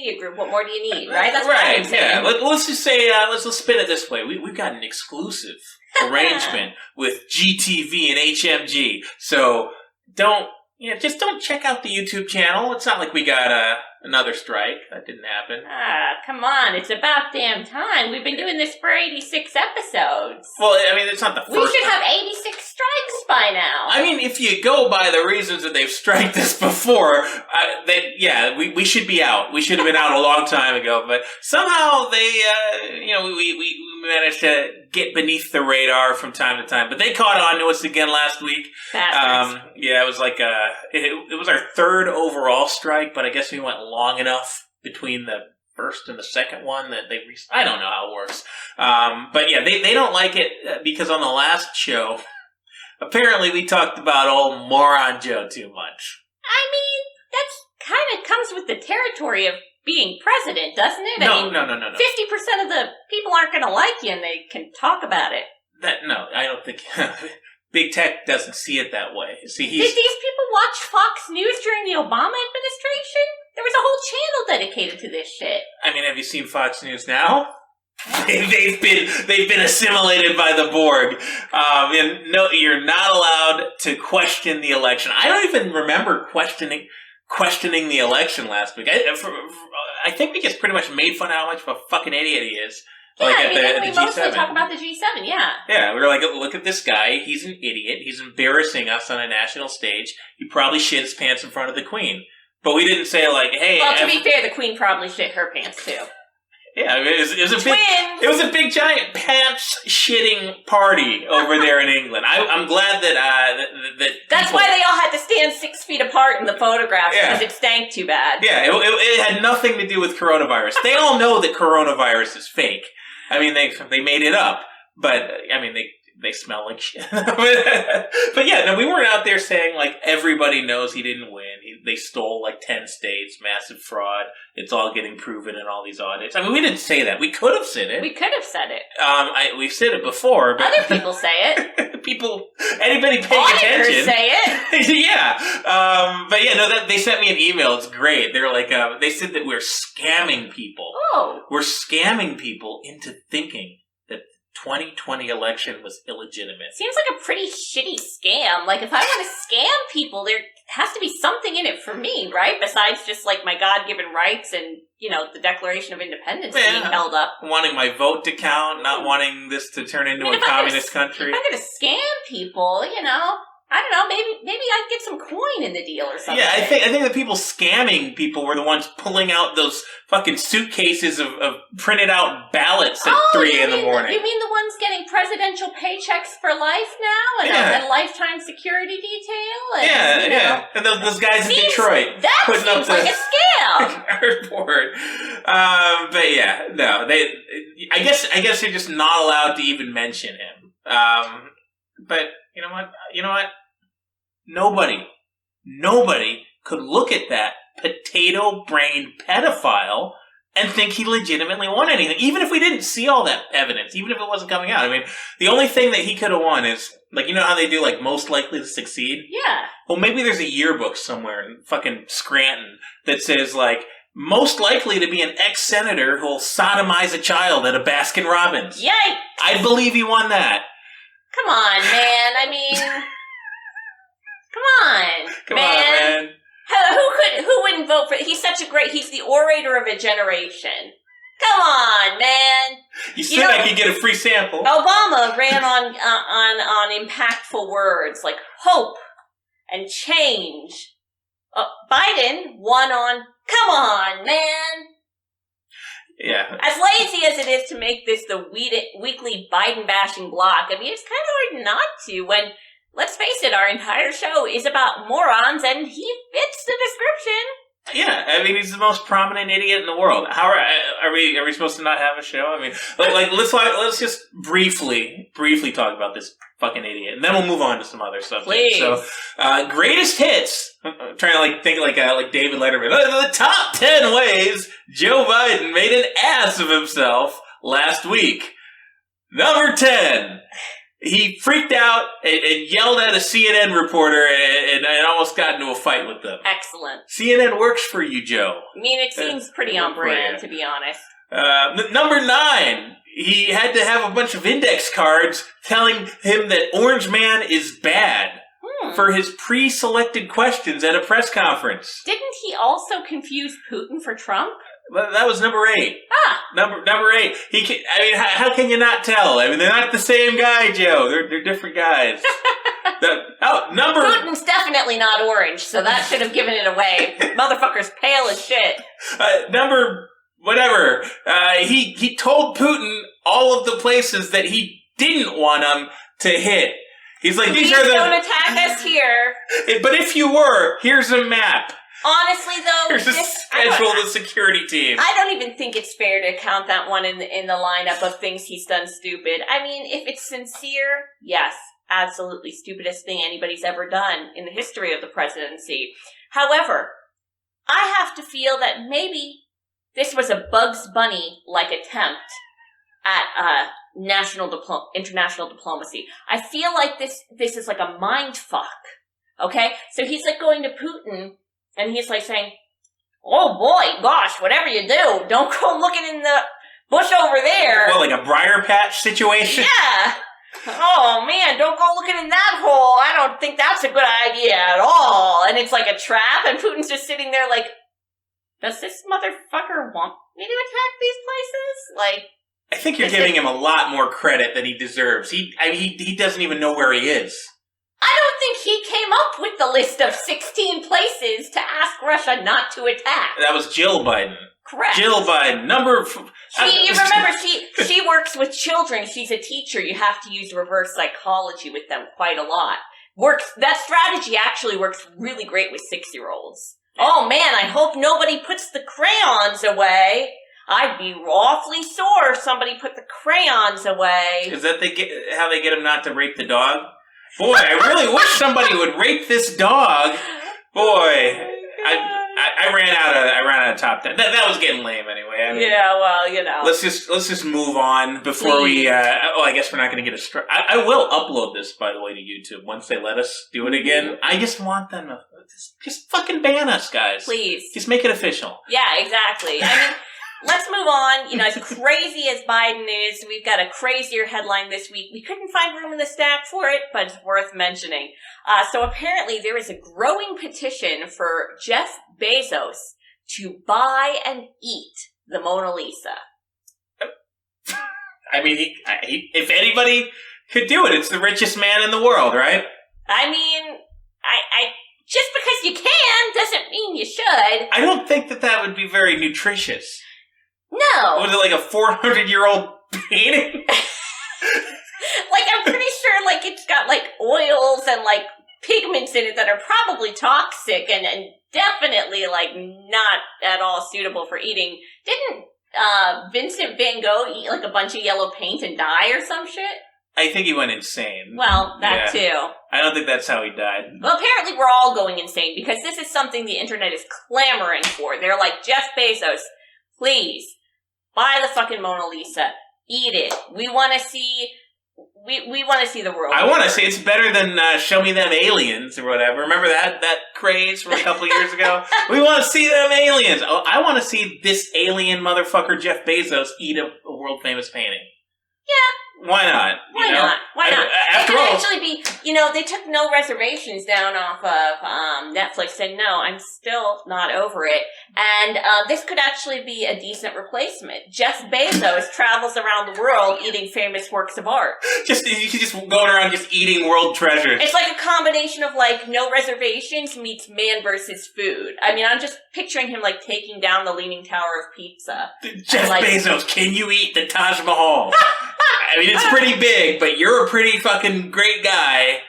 media group. What more do you need, right? That's right. What I'm saying. Yeah. Let's just say, let's spin it this way. We've got an exclusive arrangement with GTV and HMG. So just don't check out the YouTube channel. It's not like we got another strike. That didn't happen. Come on. It's about damn time. We've been doing this for 86 episodies. Well, I mean, it's not the first. We should have 86 strikes by now. I mean, if you go by the reasons that they've striked this before, we should be out. We should have been out a long time ago. But somehow they, we managed to get beneath the radar from time to time. But they caught on to us again last week. It was like it was our third overall strike, but I guess we went long enough between the first and the second one that I don't know how it works. But yeah, they don't like it because on the last show, apparently we talked about old Moron Joe too much. I mean, that's kind of comes with the territory of being president, doesn't it? No. 50% of the people aren't going to like you and they can talk about it. I don't think... Big Tech doesn't see it that way. See, Did these people watch Fox News during the Obama administration? There was a whole channel dedicated to this shit. I mean, have you seen Fox News now? They've been assimilated by the Borg. And no, you're not allowed to question the election. I don't even remember questioning the election last week. I think we just pretty much made fun of how much of a fucking idiot he is. Yeah, the we G7. mostly talk about the G7, yeah. Yeah, we were like, look at this guy. He's an idiot. He's embarrassing us on a national stage. He probably shit his pants in front of the Queen. But we didn't say like, hey... Well, to be fair, the Queen probably shit her pants, too. Yeah, it was a big giant pants shitting party over there in England. I'm glad that that's why they all had to stand 6 feet apart in the photographs because it stank too bad. Yeah, it had nothing to do with coronavirus. They all know that coronavirus is fake. I mean, they made it up, but I mean they smell like shit. But yeah, no, we weren't out there saying like everybody knows he didn't win. They stole like 10 states, massive fraud. It's all getting proven in all these audits. I mean, we didn't say that. We could have said it. We could have said it. We've said it before. But other people say it. Anybody paying attention say it. Yeah. But yeah, no, they sent me an email. It's great. They're like, they said that we're scamming people. Oh. We're scamming people into thinking 2020 election was illegitimate. Seems like a pretty shitty scam. Like, if I want to scam people, there has to be something in it for me, right? Besides just, like, my God-given rights and, the Declaration of Independence being held up. Wanting my vote to count, not wanting this to turn into a communist country. If I'm going to scam people, I don't know, maybe I'd get some coin in the deal or something. Yeah, I think the people scamming people were the ones pulling out those fucking suitcases of printed out ballots at 3 in the morning. You mean the ones getting presidential paychecks for life now? And a lifetime security detail? And, And those guys in Detroit. That seems like a scam! Cardboard. But yeah, no, I guess they're just not allowed to even mention him. But you know what? Nobody could look at that potato-brained pedophile and think he legitimately won anything. Even if we didn't see all that evidence, even if it wasn't coming out. I mean, the only thing that he could have won is, like, you know how they do, like, most likely to succeed? Yeah. Well, maybe there's a yearbook somewhere in fucking Scranton that says, like, most likely to be an ex-senator who'll sodomize a child at a Baskin-Robbins. Yikes! I believe he won that. Come on, man. I mean, come on, man. Who wouldn't vote for? He's the orator of a generation. Come on, man. You said I could get a free sample. Obama ran on impactful words like hope and change. Biden won on come on, man. Yeah. As lazy as it is to make this the weekly Biden-bashing block, I mean, it's kind of hard not to when, let's face it, our entire show is about morons, and he fits the description. Yeah, I mean, he's the most prominent idiot in the world. How are we supposed to not have a show? I mean, let's just briefly talk about this fucking idiot, and then we'll move on to some other subjects. Please. So, greatest hits. I'm trying to think like David Letterman. The top 10 ways Joe Biden made an ass of himself last week. Number 10. he freaked out and yelled at a CNN reporter and almost got into a fight with them. Excellent. CNN works for you, Joe. I mean, it seems pretty on brand, to be honest. Number 9. He had to have a bunch of index cards telling him that Orange Man is bad for his pre-selected questions at a press conference. Didn't he also confuse Putin for Trump? That was number 8. Number 8. How can you not tell? I mean, they're not the same guy, Joe. They're different guys. Putin's definitely not orange, so that should have given it away. Motherfucker's pale as shit. Whatever. He told Putin all of the places that he didn't want him to hit. He's like, these are the... don't attack us here. But if you were, here's a map. Honestly, though... Here's a schedule of the security team. I don't even think it's fair to count that one in the lineup of things he's done stupid. I mean, if it's sincere, yes, absolutely stupidest thing anybody's ever done in the history of the presidency. However, I have to feel that maybe this was a Bugs Bunny-like attempt at international diplomacy. I feel like this is like a mind fuck. Okay, so he's like going to Putin, and he's like saying, "Oh boy, gosh, whatever you do, don't go looking in the bush over there." Well, like a briar patch situation. Yeah. Oh man, don't go looking in that hole. I don't think that's a good idea at all. And it's like a trap, and Putin's just sitting there like, does this motherfucker want me to attack these places? Like, I think you're giving him a lot more credit than he deserves. He doesn't even know where he is. I don't think he came up with the list of 16 places to ask Russia not to attack. That was Jill Biden. Correct. Jill Biden, you remember, she works with children. She's a teacher. You have to use reverse psychology with them quite a lot. That strategy actually works really great with 6-year-olds. Oh man, I hope nobody puts the crayons away. I'd be awfully sore if somebody put the crayons away. Is that how they get him not to rape the dog? Boy, I really wish somebody would rape this dog. Boy, I ran out of top 10. That was getting lame anyway. I mean, yeah, well, you know. Let's just move on before we. I guess we're not going to get a strike. I will upload this, by the way, to YouTube once they let us do it again. I just want them to just fucking ban us, guys. Please, just make it official. Yeah, exactly. I mean. Let's move on. You know, as crazy as Biden is, we've got a crazier headline this week. We couldn't find room in the stack for it, but it's worth mentioning. So apparently there is a growing petition for Jeff Bezos to buy and eat the Mona Lisa. I mean, he if anybody could do it, it's the richest man in the world, right? I mean, I just because you can doesn't mean you should. I don't think that would be very nutritious. No. Was it like a 400-year-old painting? Like, I'm pretty sure, like, it's got, like, oils and, like, pigments in it that are probably toxic and definitely, like, not at all suitable for eating. Didn't Vincent Van Gogh eat, like, a bunch of yellow paint and die or some shit? I think he went insane. Well, that too. I don't think that's how he died. Well, apparently we're all going insane because this is something the internet is clamoring for. They're like, Jeff Bezos, please. Buy the fucking Mona Lisa. Eat it. We want to see. We want to see the world. I want to see. It's better than show me them aliens or whatever. Remember that craze from a couple of years ago? We want to see them aliens. Oh, I want to see this alien motherfucker Jeff Bezos eat a world famous painting. Yeah. Why not? Why not? After it all, could actually be. You know, they took no reservations down off of Netflix, saying no, I'm still not over it. And this could actually be a decent replacement. Jeff Bezos travels around the world eating famous works of art. He's just going around just eating world treasures. It's like a combination of like no reservations meets man versus food. I mean, I'm just picturing him like taking down the Leaning Tower of Pizza. Jeff Bezos, can you eat the Taj Mahal? I mean, it's pretty big, but you're a pretty fucking great guy.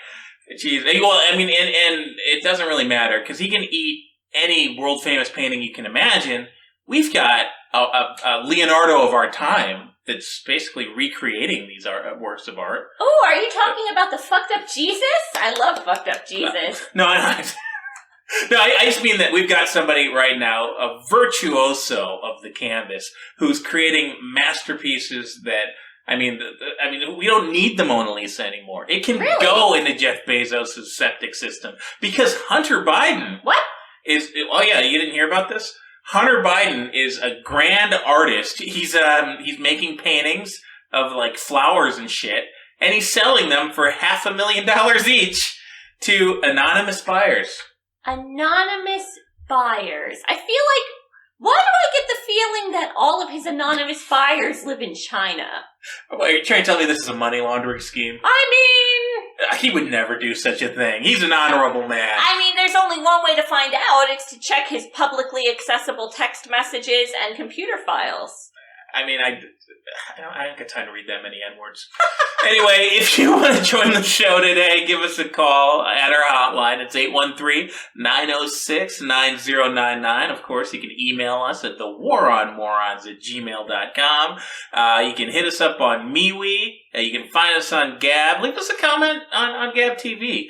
Jeez. Well, I mean, and it doesn't really matter, because he can eat any world-famous painting you can imagine. We've got a Leonardo of our time that's basically recreating these works of art. Oh, are you talking about the fucked up Jesus? I love fucked up Jesus. No, I just mean that we've got somebody right now, a virtuoso of the canvas, who's creating masterpieces that, I mean, we don't need the Mona Lisa anymore. It can Really? go into Jeff Bezos' septic system because Hunter Biden What? Oh yeah, you didn't hear about this? Hunter Biden is a grand artist. He's making paintings of like flowers and shit, and he's selling them for $500,000 each to anonymous buyers. Anonymous buyers. I feel like, why do I get the feeling that all of his anonymous buyers live in China? Well, you're trying to tell me this is a money laundering scheme? I mean, He would never do such a thing. He's an honorable man. there's only one way to find out. It's to check his publicly accessible text messages and computer files. I don't get time to read that many N-words. Anyway, if you want to join the show today, give us a call at our hotline. It's 813-906-9099. Of course, you can email us at thewaronmorons@gmail.com. You can hit us up on MeWe. You can find us on Gab. Leave us a comment on Gab TV.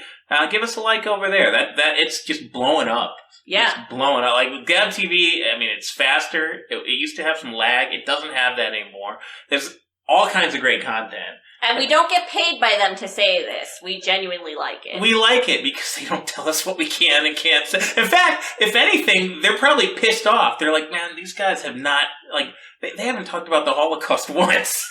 Give us a like over there. That it's just blowing up. Yeah. It's blowing up. Like with Gab TV, it's faster. It used to have some lag. It doesn't have that anymore. There's all kinds of great content. And we don't get paid by them to say this. We genuinely like it. We like it because they don't tell us what we can and can't say. In fact, if anything, they're probably pissed off. They're like, man, these guys have not, they haven't talked about the Holocaust once.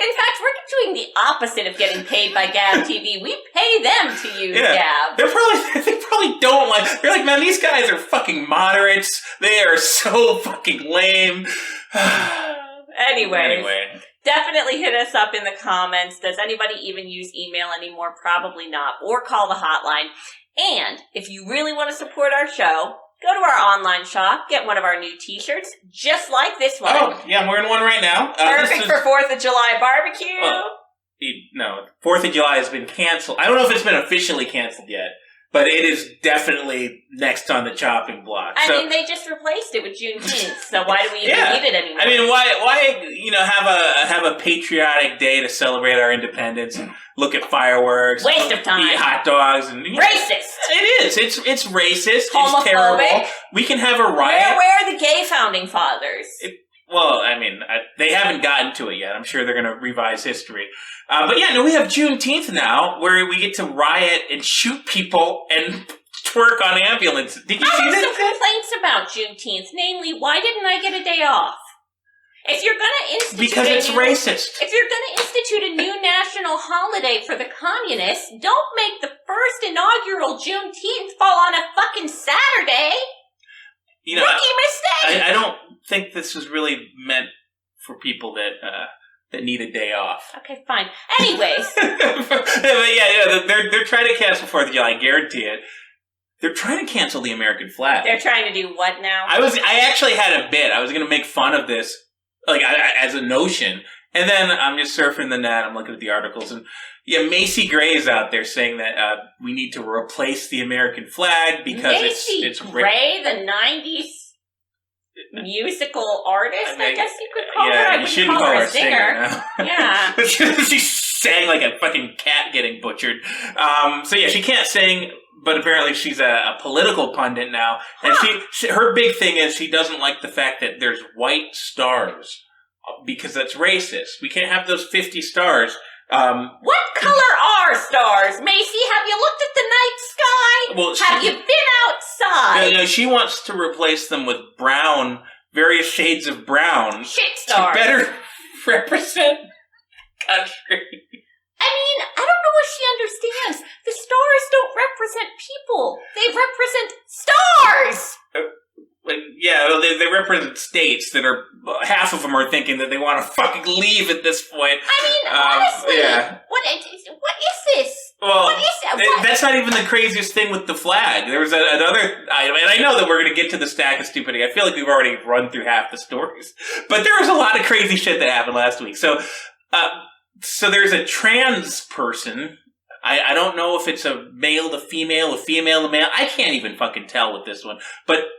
In fact, we're doing the opposite of getting paid by Gab TV. We pay them to use Gab. They probably don't like. They're like, man, these guys are fucking moderates. They are so fucking lame. Anyway, definitely hit us up in the comments. Does anybody even use email anymore? Probably not. Or call the hotline. And if you really want to support our show, go to our online shop, get one of our new t-shirts, just like this one. Oh, yeah, I'm wearing one right now. Perfect for 4th of July barbecue. No, 4th of July has been canceled. I don't know if it's been officially canceled yet, but it is definitely next on the chopping block. They just replaced it with Juneteenth, so why do we even need it anymore? Why have a patriotic day to celebrate our independence and look at fireworks, waste of time, eat hot dogs, and racist. It is. It's racist. Homophobic. It's terrible. We can have a riot. Where are the gay founding fathers? They haven't gotten to it yet. I'm sure they're going to revise history. We have Juneteenth now, where we get to riot and shoot people and twerk on ambulances. Did you see I have that? some complaints about Juneteenth, namely, why didn't I get a day off? If you're going to institute because it's racist. If you're going to institute a new national holiday for the communists, don't make the first inaugural Juneteenth fall on a fucking Saturday. Rookie mistake. I don't think this was really meant for people that need a day off. Okay, fine. Anyways. They're trying to cancel 4th of July, I guarantee it. They're trying to cancel the American flag. They're trying to do what now? I actually had a bit. I was going to make fun of this, as a notion. And then I'm just surfing the net. I'm looking at the articles. And Macy Gray is out there saying that we need to replace the American flag because Macy Gray, the 90s musical artist, I guess you could call her. I you shouldn't call her a singer. Now. Yeah. She sang like a fucking cat getting butchered. She can't sing, but apparently she's a political pundit now. And her big thing is she doesn't like the fact that there's white stars because that's racist. We can't have those 50 stars. What color are stars? Macy, have you looked at the night sky? Have you been outside? No, she wants to replace them with brown, various shades of brown. Shit stars. To better represent country. I don't know what she understands. The stars don't represent people. They represent stars! They represent states that are, half of them are thinking that they want to fucking leave at this point. Honestly, what is this? Well, what is that? That's not even the craziest thing with the flag. There was another item, and I know that we're going to get to the stack of stupidity. I feel like we've already run through half the stories. But there was a lot of crazy shit that happened last week. So there's a trans person. I don't know if it's a male to female, a female to male. I can't even fucking tell with this one. But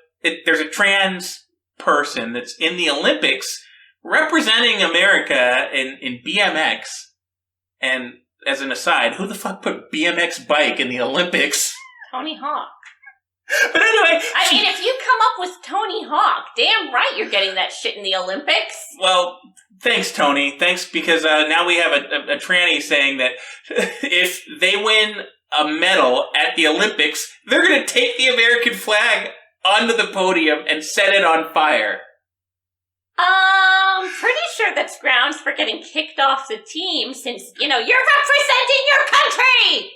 there's a trans person that's in the Olympics representing America in BMX. And as an aside, who the fuck put BMX bike in the Olympics? Tony Hawk. But anyway... if you come up with Tony Hawk, damn right you're getting that shit in the Olympics. Well, Thanks, Tony. Thanks, because now we have a tranny saying that if they win a medal at the Olympics, they're going to take the American flag onto the podium and set it on fire. Pretty sure that's grounds for getting kicked off the team since, you're representing your country!